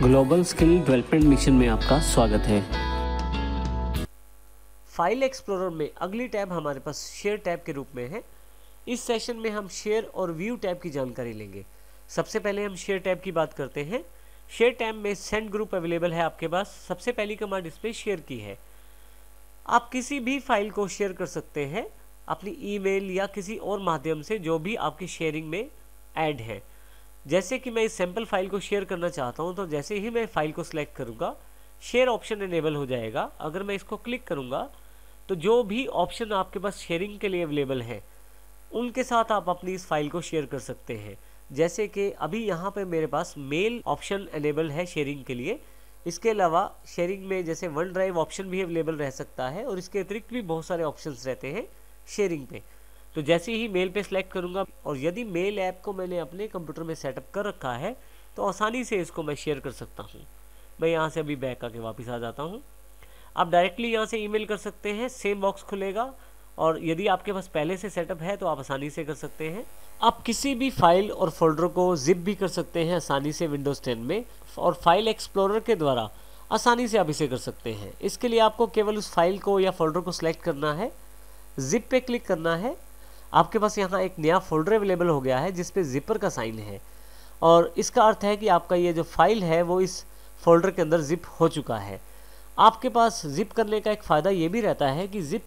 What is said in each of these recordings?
Global skill development mission में आपका स्वागत है। फाइल एक्सप्लोरर में अगली टैब हमारे पास शेयर टैब के रूप में है। इस सेशन में हम शेयर और व्यू टैब की जानकारी लेंगे। सबसे पहले हम शेयर टैब की बात करते हैं। शेयर टैब में सेंड ग्रुप अवेलेबल है आपके पास। सबसे पहली कमांड इस पर शेयर की है। आप किसी भी फाइल को शेयर कर सकते हैं अपनी ईमेल या किसी और माध्यम से जो भी आपकी शेयरिंग में ऐड है। जैसे कि मैं इस सैम्पल फाइल को शेयर करना चाहता हूं, तो जैसे ही मैं फाइल को सिलेक्ट करूंगा शेयर ऑप्शन इनेबल हो जाएगा। अगर मैं इसको क्लिक करूंगा तो जो भी ऑप्शन आपके पास शेयरिंग के लिए अवेलेबल है उनके साथ आप अपनी इस फाइल को शेयर कर सकते हैं। जैसे कि अभी यहाँ पे मेरे पास मेल ऑप्शन इनेबल है शेयरिंग के लिए। इसके अलावा शेयरिंग में जैसे वन ड्राइव ऑप्शन भी अवेलेबल रह सकता है और इसके अतिरिक्त भी बहुत सारे ऑप्शंस रहते हैं शेयरिंग पे। तो जैसे ही मेल पे सिलेक्ट करूंगा और यदि मेल ऐप को मैंने अपने कंप्यूटर में सेटअप कर रखा है तो आसानी से इसको मैं शेयर कर सकता हूं। मैं यहाँ से अभी बैक आके वापस आ जाता हूं। आप डायरेक्टली यहाँ से ईमेल कर सकते हैं, सेम बॉक्स खुलेगा और यदि आपके पास पहले से सेटअप है तो आप आसानी से कर सकते हैं। आप किसी भी फाइल और फोल्डर को जिप भी कर सकते हैं आसानी से विंडोज 10 में, और फाइल एक्सप्लोरर के द्वारा आसानी से आप इसे कर सकते हैं। इसके लिए आपको केवल उस फाइल को या फोल्डर को सिलेक्ट करना है, जिप पे क्लिक करना है। आपके पास यहाँ एक नया फोल्डर अवेलेबल हो गया है जिस पे जिपर का साइन है, और इसका अर्थ है कि आपका ये जो फाइल है वो इस फोल्डर के अंदर जिप हो चुका है। आपके पास जिप करने का एक फ़ायदा ये भी रहता है कि जिप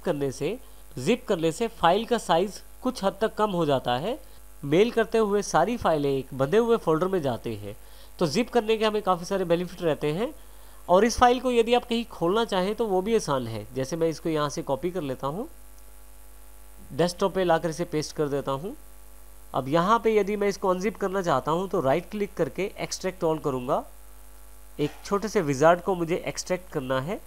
करने से फाइल का साइज़ कुछ हद तक कम हो जाता है। मेल करते हुए सारी फाइलें एक बंधे हुए फोल्डर में जाते हैं, तो जिप करने के हमें काफ़ी सारे बेनिफिट रहते हैं। और इस फाइल को यदि आप कहीं खोलना चाहें तो वो भी आसान है। जैसे मैं इसको यहाँ से कॉपी कर लेता हूँ, डेस्कटॉप पे लाकर इसे पेस्ट कर देता हूँ। अब यहाँ पे यदि मैं इसको अनजिप करना चाहता हूँ तो राइट क्लिक करके एक्सट्रैक्ट ऑल करूँगा। एक छोटे से विजार्ड को मुझे एक्सट्रैक्ट करना है।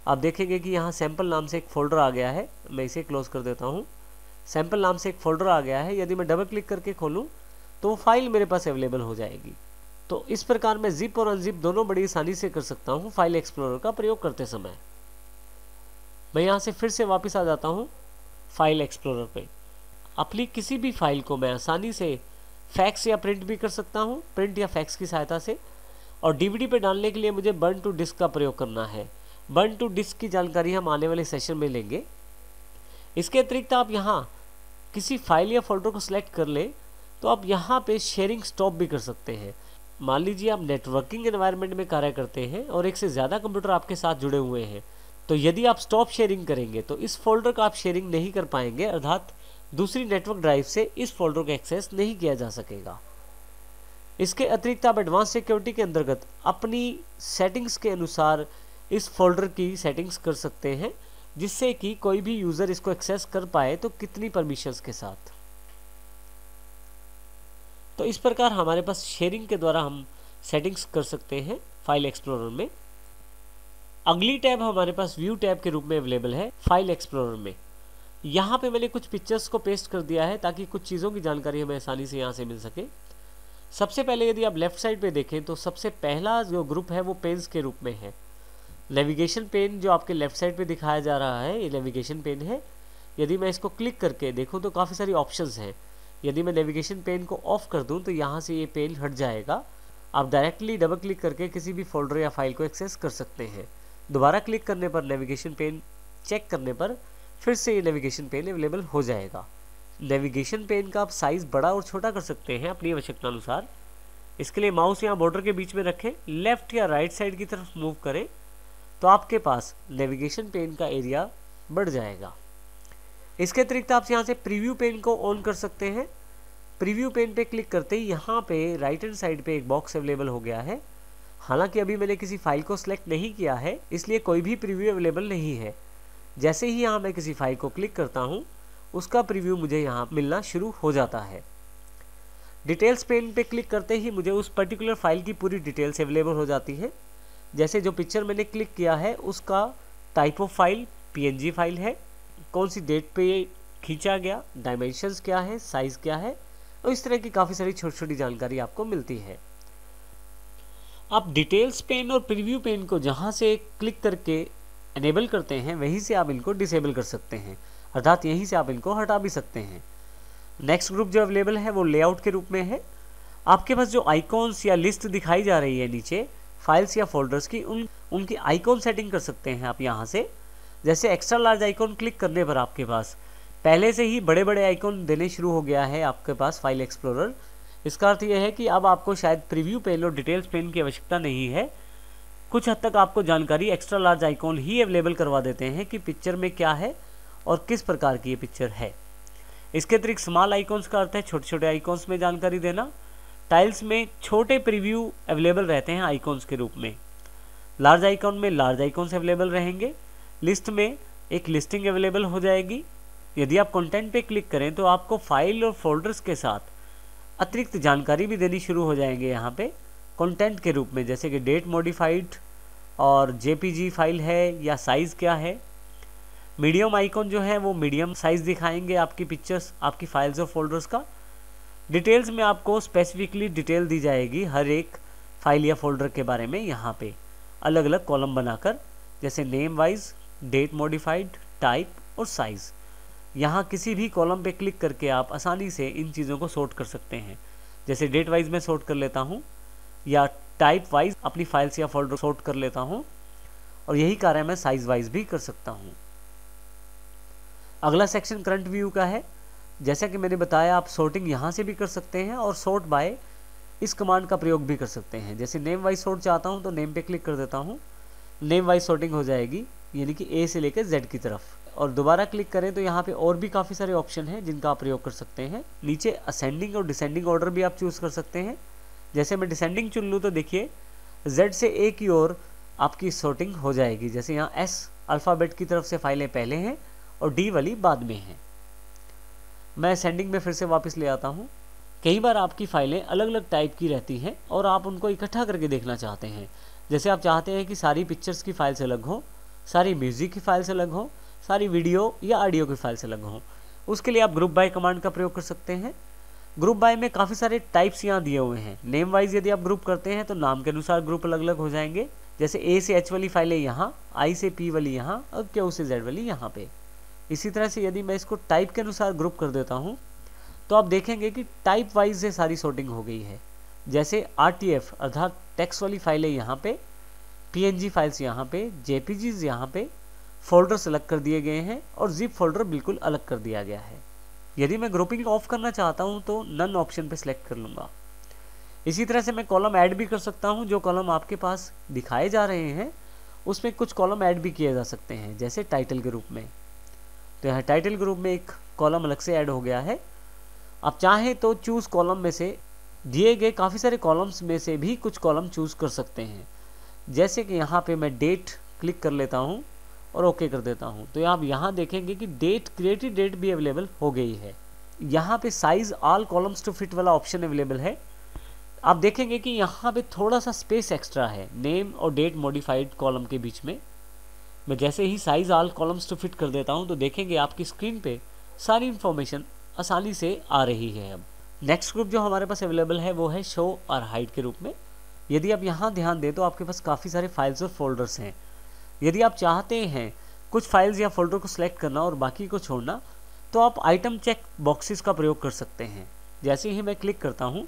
आप देखेंगे कि यहाँ सैम्पल नाम से एक फ़ोल्डर आ गया है। मैं इसे क्लोज कर देता हूँ। सैम्पल नाम से एक फ़ोल्डर आ गया है। यदि मैं डबल क्लिक करके खोलूँ तो वो फाइल मेरे पास अवेलेबल हो जाएगी। तो इस प्रकार मैं जिप और अनजिप दोनों बड़ी आसानी से कर सकता हूँ फाइल एक्सप्लोरर का प्रयोग करते समय। मैं यहाँ से फिर से वापस आ जाता हूँ फाइल एक्सप्लोरर पे। अपनी किसी भी फाइल को मैं आसानी से फैक्स या प्रिंट भी कर सकता हूँ, प्रिंट या फैक्स की सहायता से। और डीवीडी पे डालने के लिए मुझे बर्न टू डिस्क का प्रयोग करना है। बर्न टू डिस्क की जानकारी हम आने वाले सेशन में लेंगे। इसके अतिरिक्त आप यहाँ किसी फाइल या फोल्डर को सिलेक्ट कर लें तो आप यहाँ पे शेयरिंग स्टॉप भी कर सकते हैं। मान लीजिए आप नेटवर्किंग एनवायरनमेंट में कार्य करते हैं और एक से ज़्यादा कंप्यूटर आपके साथ जुड़े हुए हैं, तो यदि आप स्टॉप शेयरिंग करेंगे तो इस फोल्डर का आप शेयरिंग नहीं कर पाएंगे, अर्थात दूसरी नेटवर्क ड्राइव से इस फोल्डर को एक्सेस नहीं किया जा सकेगा। इसके अतिरिक्त आप एडवांस सिक्योरिटी के अंतर्गत अपनी सेटिंग्स के अनुसार इस फोल्डर की सेटिंग्स कर सकते हैं, जिससे कि कोई भी यूज़र इसको एक्सेस कर पाए तो कितनी परमिशंस के साथ। तो इस प्रकार हमारे पास शेयरिंग के द्वारा हम सेटिंग्स कर सकते हैं फाइल एक्सप्लोरर में। अगली टैब हमारे पास व्यू टैब के रूप में अवेलेबल है फाइल एक्सप्लोरर में। यहाँ पे मैंने कुछ पिक्चर्स को पेस्ट कर दिया है ताकि कुछ चीज़ों की जानकारी हमें आसानी से यहाँ से मिल सके। सबसे पहले यदि आप लेफ्ट साइड पे देखें तो सबसे पहला जो ग्रुप है वो पेन्स के रूप में है। नेविगेशन पेन जो आपके लेफ्ट साइड पे दिखाया जा रहा है ये नेविगेशन पेन है। यदि मैं इसको क्लिक करके देखूँ तो काफ़ी सारी ऑप्शंस हैं। यदि मैं नेविगेशन पेन को ऑफ कर दूँ तो यहाँ से ये पेन हट जाएगा। आप डायरेक्टली डबल क्लिक करके किसी भी फोल्डर या फाइल को एक्सेस कर सकते हैं। दोबारा क्लिक करने पर नेविगेशन पेन चेक करने पर फिर से ये नेविगेशन पेन अवेलेबल हो जाएगा। नेविगेशन पेन का आप साइज़ बड़ा और छोटा कर सकते हैं अपनी आवश्यकता अनुसार। इसके लिए माउस यहाँ बॉर्डर के बीच में रखें, लेफ्ट या राइट साइड की तरफ मूव करें तो आपके पास नेविगेशन पेन का एरिया बढ़ जाएगा। इसके अतिरिक्त आप यहाँ से प्रीव्यू पेन को ऑन कर सकते हैं। प्रीव्यू पेन पे क्लिक करते ही यहाँ पे राइट हैंड साइड पे एक बॉक्स अवेलेबल हो गया है। हालांकि अभी मैंने किसी फाइल को सिलेक्ट नहीं किया है इसलिए कोई भी प्रीव्यू अवेलेबल नहीं है। जैसे ही यहाँ मैं किसी फाइल को क्लिक करता हूँ उसका प्रीव्यू मुझे यहाँ मिलना शुरू हो जाता है। डिटेल्स पेन पे क्लिक करते ही मुझे उस पर्टिकुलर फाइल की पूरी डिटेल्स अवेलेबल हो जाती है। जैसे जो पिक्चर मैंने क्लिक किया है उसका type of file PNG file है, कौन सी डेट पे ये खींचा गया, डायमेंशंस क्या है, साइज़ क्या है, और इस तरह की काफ़ी सारी छोटी छोटी जानकारी आपको मिलती है। आप डिटेल्स पेन और प्रीव्यू पेन को जहाँ से क्लिक करके एनेबल करते हैं वहीं से आप इनको डिसेबल कर सकते हैं, अर्थात यहीं से आप इनको हटा भी सकते हैं। नेक्स्ट ग्रुप जो अवेलेबल है वो लेआउट के रूप में है। आपके पास जो आइकॉन्स या लिस्ट दिखाई जा रही है नीचे फाइल्स या फोल्डर्स की उनकी आइकॉन सेटिंग कर सकते हैं आप यहाँ से। जैसे एक्स्ट्रा लार्ज आइकॉन क्लिक करने पर आपके पास पहले से ही बड़े बड़े आइकॉन देने शुरू हो गया है आपके पास फाइल एक्सप्लोरर। इसका अर्थ यह है कि अब आपको शायद प्रीव्यू पेन और डिटेल्स पेन की आवश्यकता नहीं है। कुछ हद तक आपको जानकारी एक्स्ट्रा लार्ज आइकॉन ही अवेलेबल करवा देते हैं कि पिक्चर में क्या है और किस प्रकार की ये पिक्चर है। इसके अतिरिक्त स्मॉल आइकॉन्स का अर्थ है छोटे छोटे आइकॉन्स में जानकारी देना। टाइल्स में छोटे प्रीव्यू अवेलेबल रहते हैं आइकॉन्स के रूप में। लार्ज आइकॉन में लार्ज आइकॉन्स अवेलेबल रहेंगे। लिस्ट में एक लिस्टिंग अवेलेबल हो जाएगी। यदि आप कंटेंट पे क्लिक करें तो आपको फाइल और फोल्डर्स के साथ अतिरिक्त जानकारी भी देनी शुरू हो जाएंगे यहाँ पे कंटेंट के रूप में, जैसे कि डेट मॉडिफाइड और जेपीजी फाइल है या साइज़ क्या है। मीडियम आइकॉन जो है वो मीडियम साइज़ दिखाएंगे आपकी पिक्चर्स, आपकी फाइल्स और फोल्डर्स का। डिटेल्स में आपको स्पेसिफिकली डिटेल दी जाएगी हर एक फाइल या फोल्डर के बारे में, यहाँ पे अलग अलग कॉलम बनाकर, जैसे name wise, date modified, type और साइज़। यहाँ किसी भी कॉलम पे क्लिक करके आप आसानी से इन चीज़ों को सॉर्ट कर सकते हैं। जैसे डेट वाइज में सॉर्ट कर लेता हूँ या टाइप वाइज अपनी फाइल्स या फोल्डर सॉर्ट कर लेता हूँ, और यही कार्य मैं साइज़ वाइज भी कर सकता हूँ। अगला सेक्शन करंट व्यू का है। जैसा कि मैंने बताया, आप सॉर्टिंग यहाँ से भी कर सकते हैं और सॉर्ट बाय इस कमांड का प्रयोग भी कर सकते हैं। जैसे नेम वाइज सॉर्ट चाहता हूँ तो नेम पे क्लिक कर देता हूँ, नेम वाइज सॉर्टिंग हो जाएगी, यानी कि ए से लेकर जेड की तरफ। और दोबारा क्लिक करें तो यहाँ पे और भी काफ़ी सारे ऑप्शन हैं जिनका आप प्रयोग कर सकते हैं। नीचे असेंडिंग और डिसेंडिंग ऑर्डर भी आप चूज़ कर सकते हैं। जैसे मैं डिसेंडिंग चुन लूँ तो देखिए जेड से ए की ओर आपकी सॉर्टिंग हो जाएगी। जैसे यहाँ एस अल्फ़ाबेट की तरफ से फाइलें पहले हैं और डी वाली बाद में हैं। मैं असेंडिंग में फिर से वापस ले आता हूँ। कई बार आपकी फाइलें अलग अलग टाइप की रहती हैं और आप उनको इकट्ठा करके देखना चाहते हैं। जैसे आप चाहते हैं कि सारी पिक्चर्स की फाइल्स अलग हो, सारी म्यूज़िक की फाइल्स अलग हो, सारी वीडियो या ऑडियो की फाइल्स अलग हों। उसके लिए आप ग्रुप बाय कमांड का प्रयोग कर सकते हैं। ग्रुप बाय में काफ़ी सारे टाइप्स यहाँ दिए हुए हैं। नेम वाइज यदि आप ग्रुप करते हैं तो नाम के अनुसार ग्रुप अलग अलग हो जाएंगे। जैसे ए से एच वाली फाइलें यहाँ, आई से पी वाली यहाँ और क्यू से जेड वाली यहाँ पे। इसी तरह से यदि मैं इसको टाइप के अनुसार ग्रुप कर देता हूँ तो आप देखेंगे कि टाइप वाइज से सारी सॉर्टिंग हो गई है। जैसे RTF अर्थात टेक्स्ट वाली फाइलें यहाँ पे, PNG फाइल्स यहाँ पे, JPGs यहाँ पे, फोल्डर्स अलग कर दिए गए हैं और जिप फोल्डर बिल्कुल अलग कर दिया गया है। यदि मैं ग्रुपिंग ऑफ करना चाहता हूँ तो नन ऑप्शन पे सिलेक्ट कर लूँगा। इसी तरह से मैं कॉलम ऐड भी कर सकता हूँ। जो कॉलम आपके पास दिखाए जा रहे हैं उसमें कुछ कॉलम ऐड भी किए जा सकते हैं, जैसे टाइटल के रूप में। तो यहाँ टाइटल के रूप में एक कॉलम अलग से ऐड हो गया है। आप चाहें तो चूज़ कॉलम में से दिए गए काफ़ी सारे कॉलम्स में से भी कुछ कॉलम चूज़ कर सकते हैं। जैसे कि यहाँ पे मैं डेट क्लिक कर लेता हूँ और ओके कर देता हूँ, तो आप यहाँ देखेंगे कि डेट, क्रिएटेड डेट भी अवेलेबल हो गई है। यहाँ पे size all columns to fit वाला ऑप्शन अवेलेबल है। आप देखेंगे कि यहाँ पे थोड़ा सा स्पेस एक्स्ट्रा है नेम और डेट मॉडिफाइड कॉलम के बीच में। मैं जैसे ही size all columns to fit कर देता हूँ तो देखेंगे आपकी स्क्रीन पे सारी इन्फॉर्मेशन आसानी से आ रही है। अब नेक्स्ट ग्रुप जो हमारे पास अवेलेबल है वो है शो और हाइड के रूप में। यदि आप यहाँ ध्यान दें तो आपके पास काफ़ी सारे फाइल्स और फोल्डर्स हैं। यदि आप चाहते हैं कुछ फाइल्स या फोल्डर को सिलेक्ट करना और बाकी को छोड़ना तो आप आइटम चेक बॉक्सेस का प्रयोग कर सकते हैं। जैसे ही मैं क्लिक करता हूँ,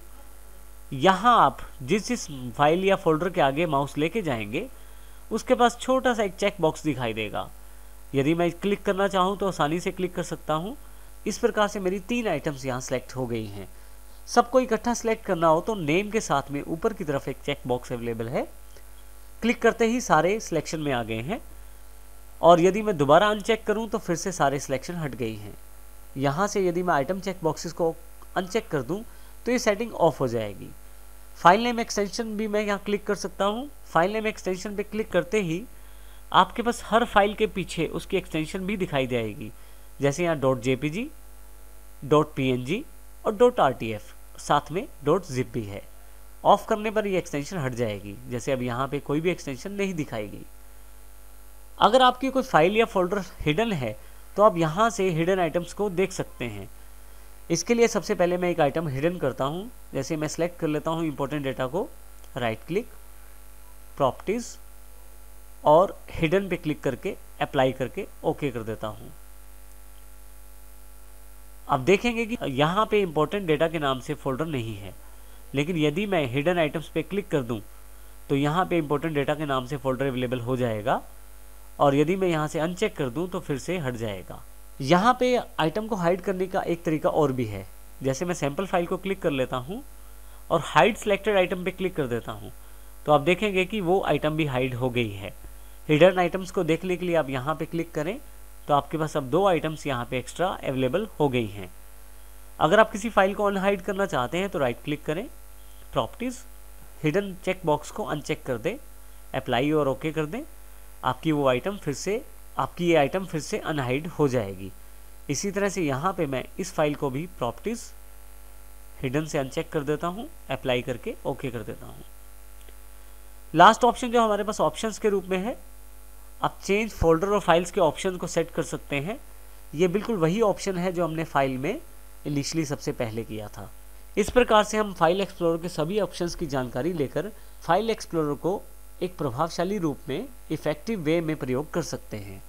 यहाँ आप जिस फाइल या फोल्डर के आगे माउस लेके जाएंगे उसके पास छोटा सा एक चेक बॉक्स दिखाई देगा। यदि मैं क्लिक करना चाहूँ तो आसानी से क्लिक कर सकता हूँ। इस प्रकार से मेरी 3 आइटम्स यहाँ सेलेक्ट हो गई हैं। सबको इकट्ठा सेलेक्ट करना हो तो नेम के साथ में ऊपर की तरफ एक चेक बॉक्स अवेलेबल है। क्लिक करते ही सारे सिलेक्शन में आ गए हैं, और यदि मैं दोबारा अनचेक करूं तो फिर से सारे सिलेक्शन हट गई हैं। यहाँ से यदि मैं आइटम चेक बॉक्सेस को अनचेक कर दूं तो ये सेटिंग ऑफ हो जाएगी। फाइल नेम एक्सटेंशन भी मैं यहाँ क्लिक कर सकता हूँ। फाइल नेम एक्सटेंशन पे क्लिक करते ही आपके पास हर फाइल के पीछे उसकी एक्सटेंशन भी दिखाई देगी। जैसे यहाँ .jpg, .png और .rtf, साथ में .zip भी है। ऑफ करने पर ये एक्सटेंशन हट जाएगी। जैसे अब यहाँ पे कोई भी एक्सटेंशन नहीं दिखाएगी। अगर आपकी कोई फाइल या फोल्डर हिडन है तो आप यहाँ से हिडन आइटम्स को देख सकते हैं। इसके लिए सबसे पहले मैं एक आइटम हिडन करता हूँ। जैसे मैं सेलेक्ट कर लेता हूँ इंपॉर्टेंट डेटा को, राइट क्लिक, प्रॉपर्टीज और हिडन पे क्लिक करके अप्लाई करके ओके कर देता हूँ। अब देखेंगे कि यहाँ पे इंपॉर्टेंट डेटा के नाम से फोल्डर नहीं है, लेकिन यदि मैं हिडन आइटम्स पे क्लिक कर दूं तो यहाँ पे इंपॉर्टेंट डेटा के नाम से फोल्डर अवेलेबल हो जाएगा, और यदि मैं यहाँ से अनचेक कर दूँ तो फिर से हट जाएगा। यहाँ पे आइटम को हाइड करने का एक तरीका और भी है। जैसे मैं सैम्पल फाइल को क्लिक कर लेता हूँ और हाइड सिलेक्टेड आइटम पे क्लिक कर देता हूँ, तो आप देखेंगे कि वो आइटम भी हाइड हो गई है। हिडन आइटम्स को देखने के लिए आप यहाँ पे क्लिक करें तो आपके पास अब 2 आइटम्स यहाँ पे एक्स्ट्रा अवेलेबल हो गई हैं। अगर आप किसी फाइल को अनहाइड करना चाहते हैं तो राइट क्लिक करें, प्रॉपर्टीज, हिडन चेक बॉक्स को अनचेक कर दें, अप्लाई और ओके कर दें। आपकी ये आइटम फिर से अनहाइड हो जाएगी। इसी तरह से यहाँ पे मैं इस फाइल को भी प्रॉपर्टीज हिडन से अनचेक कर देता हूँ, अप्लाई करके ओके कर देता हूँ। लास्ट ऑप्शन जो हमारे पास ऑप्शंस के रूप में है, आप चेंज फोल्डर और फाइल्स के ऑप्शन को सेट कर सकते हैं। ये बिल्कुल वही ऑप्शन है जो हमने फाइल में इनिशियली सबसे पहले किया था। इस प्रकार से हम फाइल एक्सप्लोरर के सभी ऑप्शंस की जानकारी लेकर फाइल एक्सप्लोरर को एक प्रभावशाली रूप में इफेक्टिव वे में प्रयोग कर सकते हैं।